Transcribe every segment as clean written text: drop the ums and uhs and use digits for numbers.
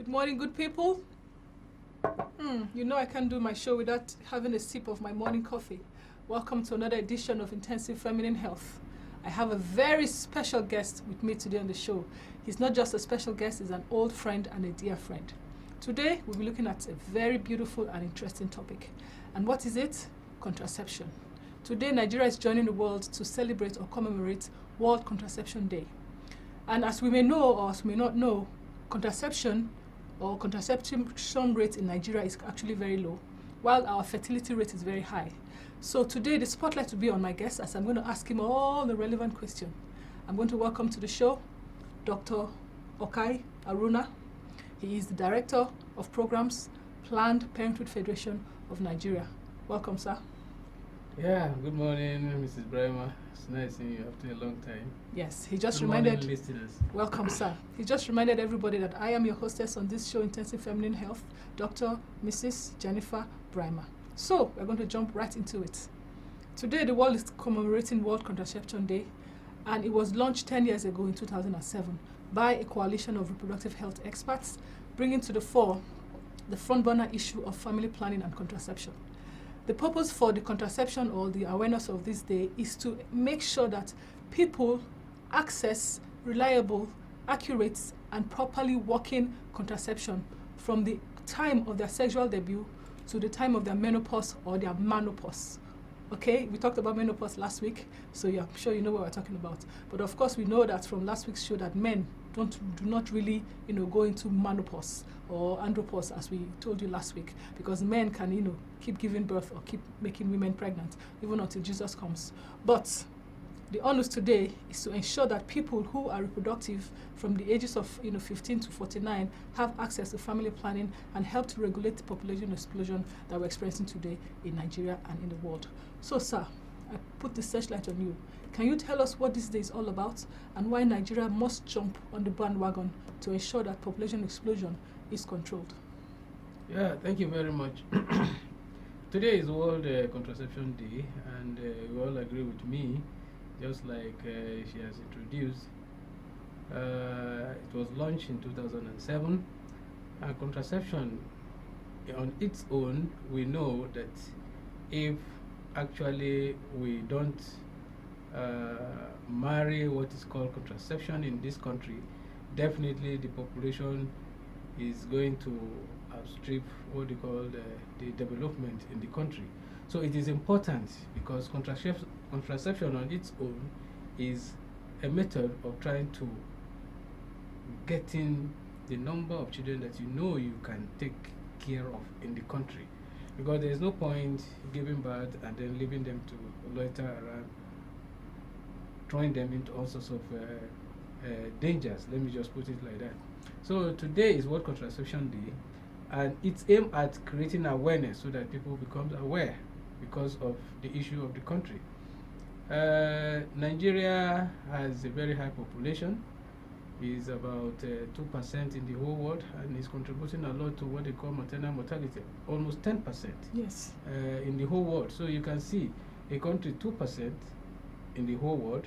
Good morning, good people. You know I can't do my show without having a sip of my morning coffee. Welcome to another edition of Intensive Feminine Health. I have a very special guest with me today on the show. He's not just a special guest, he's an old friend and a dear friend. Today, we'll be looking at a very beautiful and interesting topic. And what is it? Contraception. Today, Nigeria is joining the world to celebrate or commemorate World Contraception Day. And as we may know or as we may not know, contraception rate in Nigeria is actually very low, while our fertility rate is very high. So today the spotlight will be on my guest as I'm going to ask him all the relevant questions. I'm going to welcome to the show Dr. Okai Aruna. He is the Director of Programs, Planned Parenthood Federation of Nigeria. Welcome, sir. Yeah, good morning, Mrs. Braimah. It's nice seeing you after a long time. Yes, he just good reminded. Morning, listeners. Welcome, sir. He just reminded everybody that I am your hostess on this show, Intensive Feminine Health, Dr. Mrs. Jeniffer Braimah. So we're going to jump right into it. Today, the world is commemorating World Contraception Day, and it was launched 10 years ago in 2007 by a coalition of reproductive health experts, bringing to the fore the front burner issue of family planning and contraception. The purpose for the contraception or the awareness of this day is to make sure that people access reliable, accurate, and properly working contraception from the time of their sexual debut to the time of their menopause or their menopause. Okay, we talked about menopause last week, so yeah, I'm sure you know what we're talking about. But of course, we know that from last week's show that men do not really, go into menopause or andropause, as we told you last week, because men can, keep giving birth or keep making women pregnant, even until Jesus comes. But the onus today is to ensure that people who are reproductive from the ages of 15 to 49 have access to family planning and help to regulate the population explosion that we're experiencing today in Nigeria and in the world. So, sir, I put the searchlight on you. Can you tell us what this day is all about and why Nigeria must jump on the bandwagon to ensure that population explosion is controlled? Yeah, thank you very much. Today is World Contraception Day, and you all agree with me, just like she has introduced. It was launched in 2007, and contraception on its own, we know that if actually we don't marry what is called contraception in this country, definitely the population is going to outstrip what they call the development in the country. So it is important because contraception on its own is a method of trying to getting the number of children that you can take care of in the country. Because there is no point giving birth and then leaving them to loiter around, throwing them into all sorts of dangers. Let me just put it like that. So today is World Contraception Day, and it's aimed at creating awareness so that people become aware because of the issue of the country. Nigeria has a very high population. Is about 2% in the whole world, and is contributing a lot to what they call maternal mortality, almost 10%. Yes. In the whole world. So you can see a country 2% in the whole world,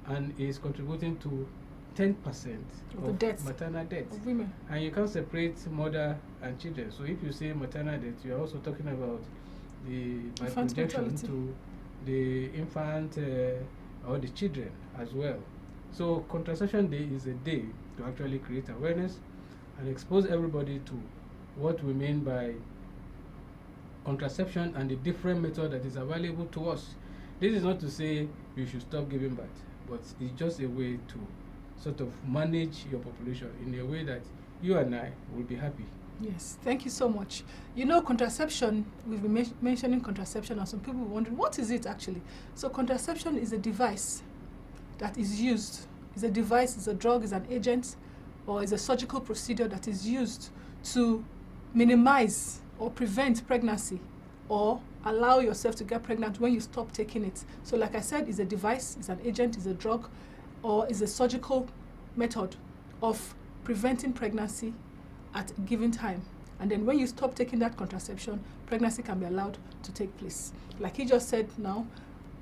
and is contributing to 10% of deaths, maternal deaths of women. And you can't separate mother and children. So if you say maternal death, you are also talking about the projection to the infant or the children as well. So Contraception Day is a day to actually create awareness and expose everybody to what we mean by contraception and the different method that is available to us. This is not to say you should stop giving birth, but it's just a way to sort of manage your population in a way that you and I will be happy. Yes, thank you so much. Contraception, we've been mentioning contraception, and some people wondering, what is it actually? So contraception is a device that is used. Is a device, is a drug, is an agent, or is a surgical procedure that is used to minimize or prevent pregnancy or allow yourself to get pregnant when you stop taking it. So like I said, is a device, is an agent, is a drug, or is a surgical method of preventing pregnancy at a given time. And then when you stop taking that contraception, pregnancy can be allowed to take place. Like he just said now,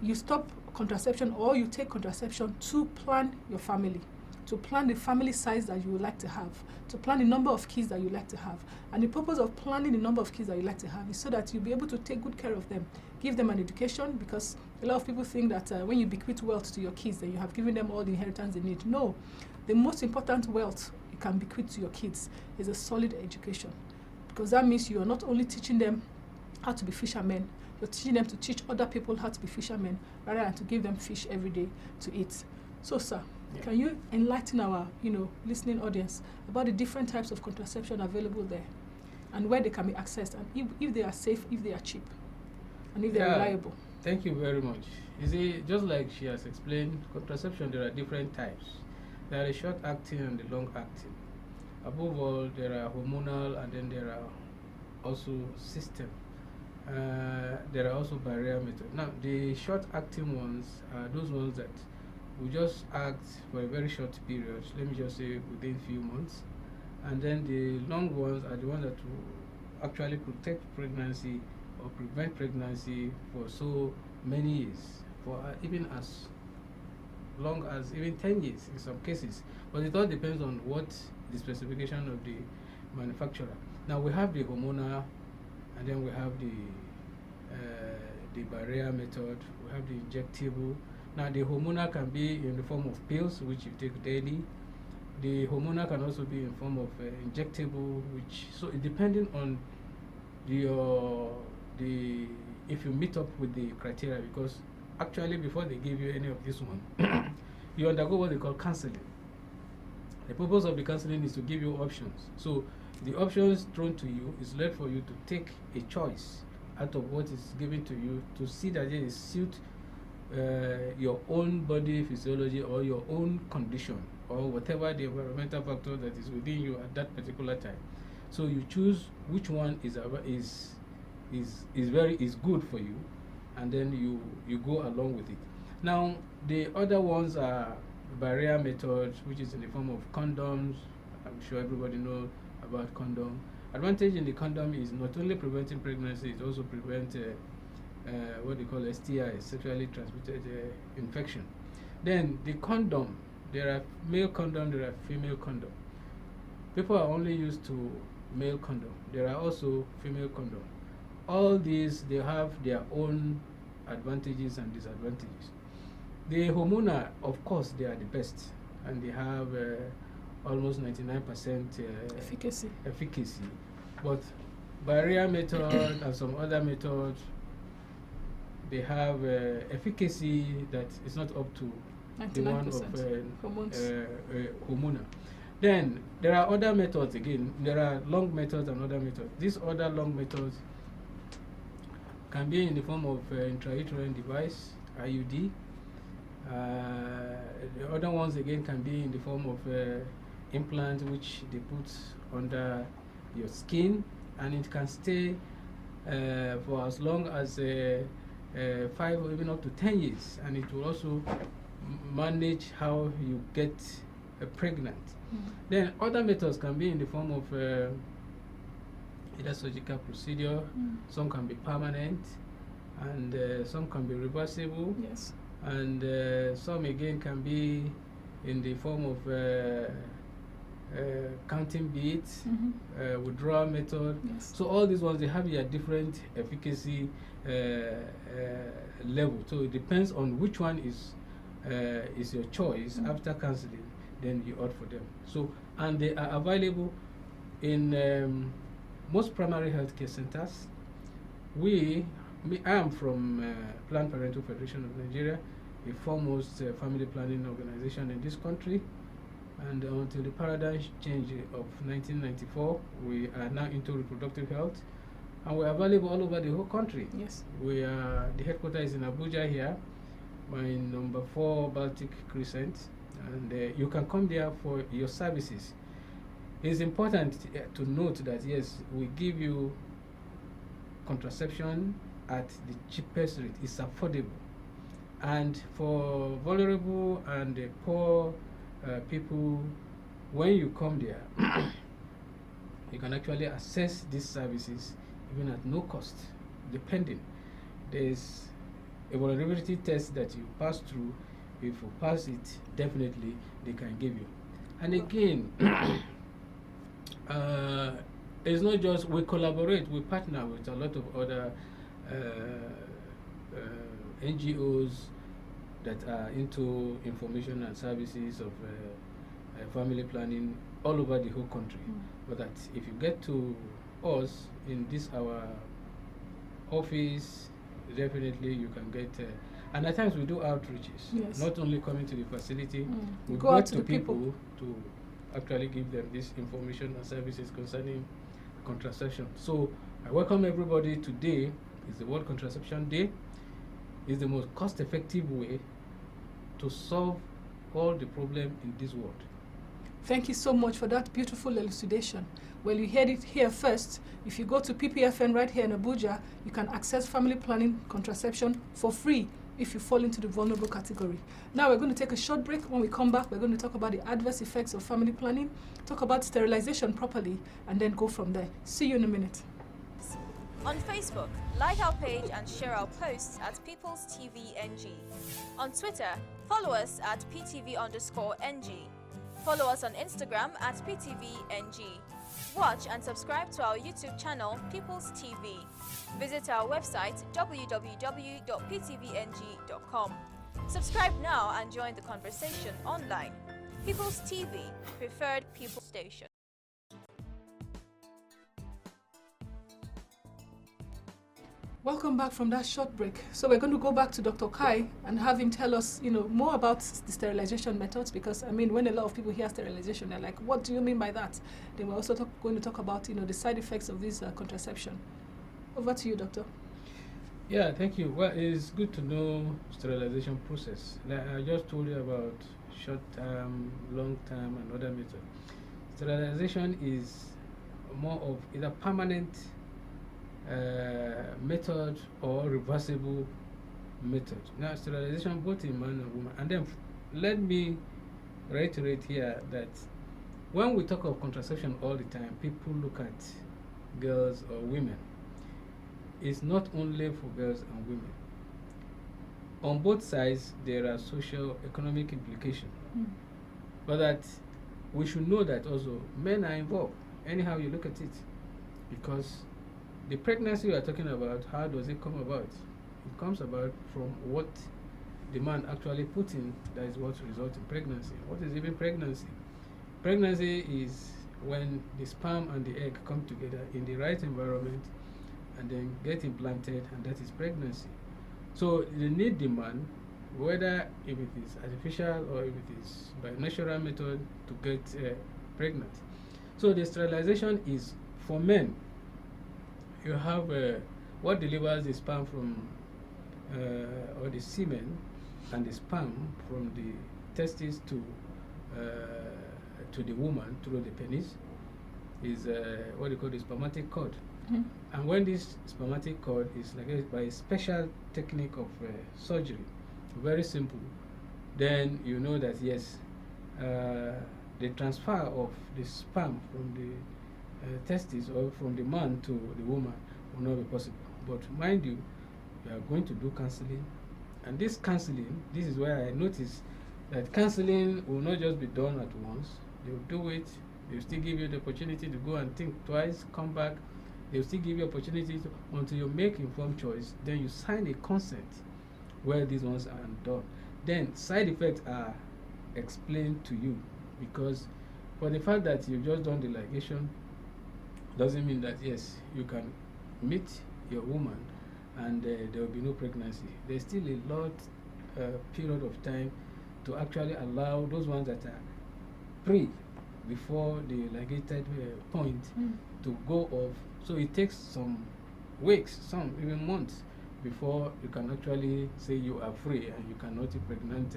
you stop contraception or you take contraception to plan your family. to plan the family size that you would like to have, to plan the number of kids that you like to have. And the purpose of planning the number of kids that you like to have is so that you'll be able to take good care of them, give them an education, because a lot of people think that when you bequeath wealth to your kids, then you have given them all the inheritance they need. No, the most important wealth you can bequeath to your kids is a solid education, because that means you are not only teaching them how to be fishermen, you're teaching them to teach other people how to be fishermen, rather than to give them fish every day to eat. So, sir, can you enlighten our, listening audience about the different types of contraception available there, and where they can be accessed, and if they are safe, if they are cheap, and if they are reliable? Thank you very much. You see, just like she has explained, contraception, there are different types. There are the short-acting and the long-acting. Above all, there are hormonal, and then there are also system. There are also barrier methods. Now, the short-acting ones are those ones that will just act for a very short period, let me just say within few months. And then the long ones are the ones that will actually protect pregnancy or prevent pregnancy for so many years, for even as long as even 10 years in some cases. But it all depends on what the specification of the manufacturer. Now we have the hormonal, and then we have the barrier method, we have the injectable. Now the hormonal can be in the form of pills, which you take daily. The hormonal can also be in form of injectable, which, so it depending on if you meet up with the criteria, because actually before they give you any of this one, you undergo what they call counseling. The purpose of the counseling is to give you options. So the options thrown to you is left for you to take a choice out of what is given to you, to see that it suit your own body physiology or your own condition, or whatever the environmental factor that is within you at that particular time. So you choose which one is good for you, and then you go along with it. Now the other ones are barrier methods, which is in the form of condoms. I'm sure everybody knows about condom. Advantage in the condom is not only preventing pregnancy, it also prevents what they call STI, sexually transmitted infection. Then the condom, there are male condom, there are female condom. People are only used to male condom. There are also female condom. All these, they have their own advantages and disadvantages. The hormonal, of course, they are the best, and they have almost 99% efficacy. But barrier method and some other methods, they have efficacy that is not up to the one of hormonal. Then there are other methods again. There are long methods and other methods. These other long methods can be in the form of intrauterine device, IUD. The other ones again can be in the form of implant, which they put under your skin, and it can stay for as long as 5 or even up to 10 years, and it will also manage how you get pregnant. Then other methods can be in the form of either surgical procedure, some can be permanent, and some can be reversible. Yes. And some again can be in the form of counting beads, withdrawal method. Yes. So all these ones, they have their different efficacy level. So it depends on which one is your choice. After counseling, then you opt for them. So, and they are available in most primary healthcare centers. I am from Planned Parenthood Federation of Nigeria, a foremost family planning organization in this country. And until the paradigm change of 1994, we are now into reproductive health, and we are available all over the whole country. Yes. The headquarters is in Abuja here, in number 4 Baltic Crescent, and you can come there for your services. It's important to note that yes, we give you contraception at the cheapest rate. It's affordable, and for vulnerable and poor people, when you come there, you can actually access these services even at no cost, depending. There's a vulnerability test that you pass through If you pass it, definitely they can give you. And again, it's not just we collaborate, we partner with a lot of other NGOs that are into information and services of family planning all over the whole country. But that if you get to us in this our office, definitely you can get. And at times we do outreaches, Yes. not only coming to the facility, we Go out to to the people to actually give them this information and services concerning contraception. So I welcome everybody. Today is the World Contraception Day. It's the most cost-effective way to solve all the problem in this world. Thank you so much for that beautiful elucidation. Well, you heard it here first. If you go to PPFN right here in Abuja, you can access family planning contraception for free if you fall into the vulnerable category. Now we're going to take a short break. When we come back, we're going to talk about the adverse effects of family planning, talk about sterilization properly, and then go from there. See you in a minute. On Facebook, like our page and share our posts at People's TV NG. On Twitter, follow us at PTV_NG. Follow us on Instagram at PTVNG. Watch and subscribe to our YouTube channel, People's TV. Visit our website, www.ptvng.com. Subscribe now and join the conversation online. People's TV, preferred people station. Welcome back from that short break. So we're going to go back to Dr. Kai and have him tell us, more about the sterilization methods, because when a lot of people hear sterilization, they're like, what do you mean by that? Then we're also going to talk about, the side effects of this contraception. Over to you, doctor. Yeah, thank you. Well, it's good to know sterilization process. Like I just told you about short term, long term, and other methods. Sterilization is more of either permanent method or reversible method. Now, sterilization both in man and woman. And then let me reiterate here that when we talk of contraception all the time, people look at girls or women. It's not only for girls and women. On both sides, there are socio-economic implications. But that we should know that also men are involved, anyhow you look at it. Because the pregnancy we are talking about, how does it come about? It comes about from what the man actually put in, that is what results in pregnancy. What is even pregnancy? Pregnancy is when the sperm and the egg come together in the right environment and then get implanted, and that is pregnancy. So you need the man, whether if it is artificial or if it is by natural method, to get pregnant. So the sterilization is for men. You have what delivers the sperm from, or the semen and the sperm from the testes to the woman through the penis is what they call the spermatic cord. And when this spermatic cord is like by a special technique of surgery, very simple, then you know that yes, the transfer of the sperm from the testes or from the man to the woman will not be possible. But mind you, we are going to do counseling, and this counseling, this is where I notice that counseling will not just be done at once. They will do it, they will still give you the opportunity to go and think twice, come back. They will still give you opportunity until you make informed choice. Then you sign a consent where these ones are done. Then side effects are explained to you, because for the fact that you've just done the ligation doesn't mean that yes, you can meet your woman and there will be no pregnancy. There's still a lot period of time to actually allow those ones that are pre before the ligated point to go off. So it takes some weeks, some even months, before you can actually say you are free and you cannot impregnate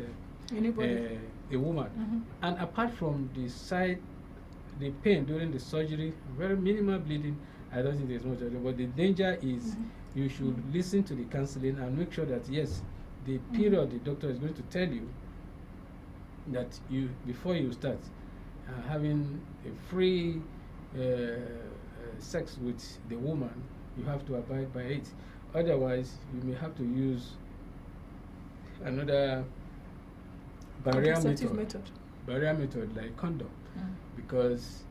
a woman. And apart from the pain during the surgery, very minimal bleeding, I don't think there's much of it. But the danger is you should listen to the counseling and make sure that yes, the period the doctor is going to tell you that you, before you start having a free sex with the woman, you have to abide by it. Otherwise, you may have to use another barrier contraceptive method. Barrier method like condom, because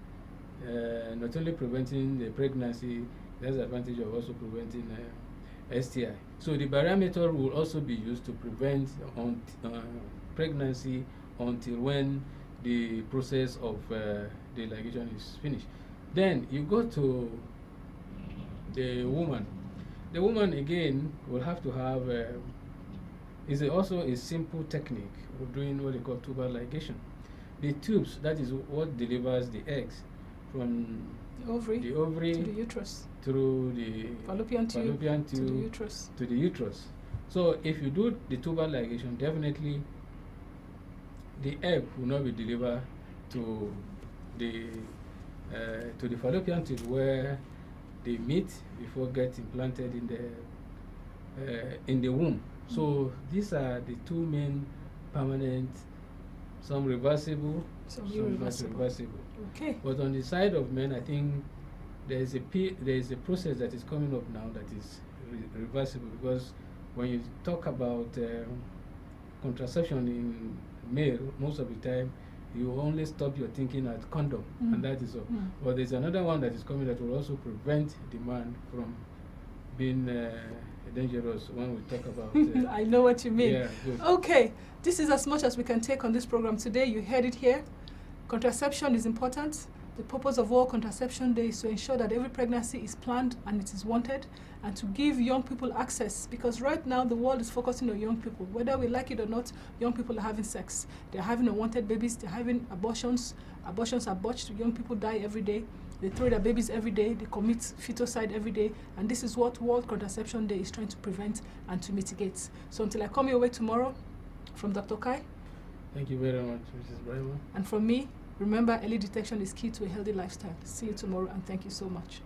not only preventing the pregnancy, there's advantage of also preventing STI. So the barrier method will also be used to prevent pregnancy until when the process of the ligation is finished. Then you go to the woman. The woman again will have to have is also a simple technique of doing what they call tubal ligation. The tubes, that is what delivers the eggs from the ovary to the uterus, through the fallopian tube to the uterus. To the uterus. So if you do the tubal ligation, definitely the egg will not be delivered to the fallopian tube where they meet before get implanted in the womb. So these are the two main permanent, some reversible, some not reversible. Okay. But on the side of men, I think there is a process that is coming up now that is reversible, because when you talk about contraception in male, most of the time you only stop your thinking at condom, and that is all. But there's another one that is coming that will also prevent the man from being dangerous when we talk about. I know what you mean. Yeah, good. Okay, this is as much as we can take on this program today. You heard it here. Contraception is important. The purpose of World Contraception Day is to ensure that every pregnancy is planned and it is wanted, and to give young people access, because right now the world is focusing on young people. Whether we like it or not, young people are having sex. They're having unwanted babies. They're having abortions. Abortions are botched. Young people die every day. They throw their babies every day. They commit feticide every day. And this is what World Contraception Day is trying to prevent and to mitigate. So until I come your way tomorrow, from Dr. Kai. Thank you very much, Mrs. Braimah. And from me, remember, early detection is key to a healthy lifestyle. See you tomorrow, and thank you so much.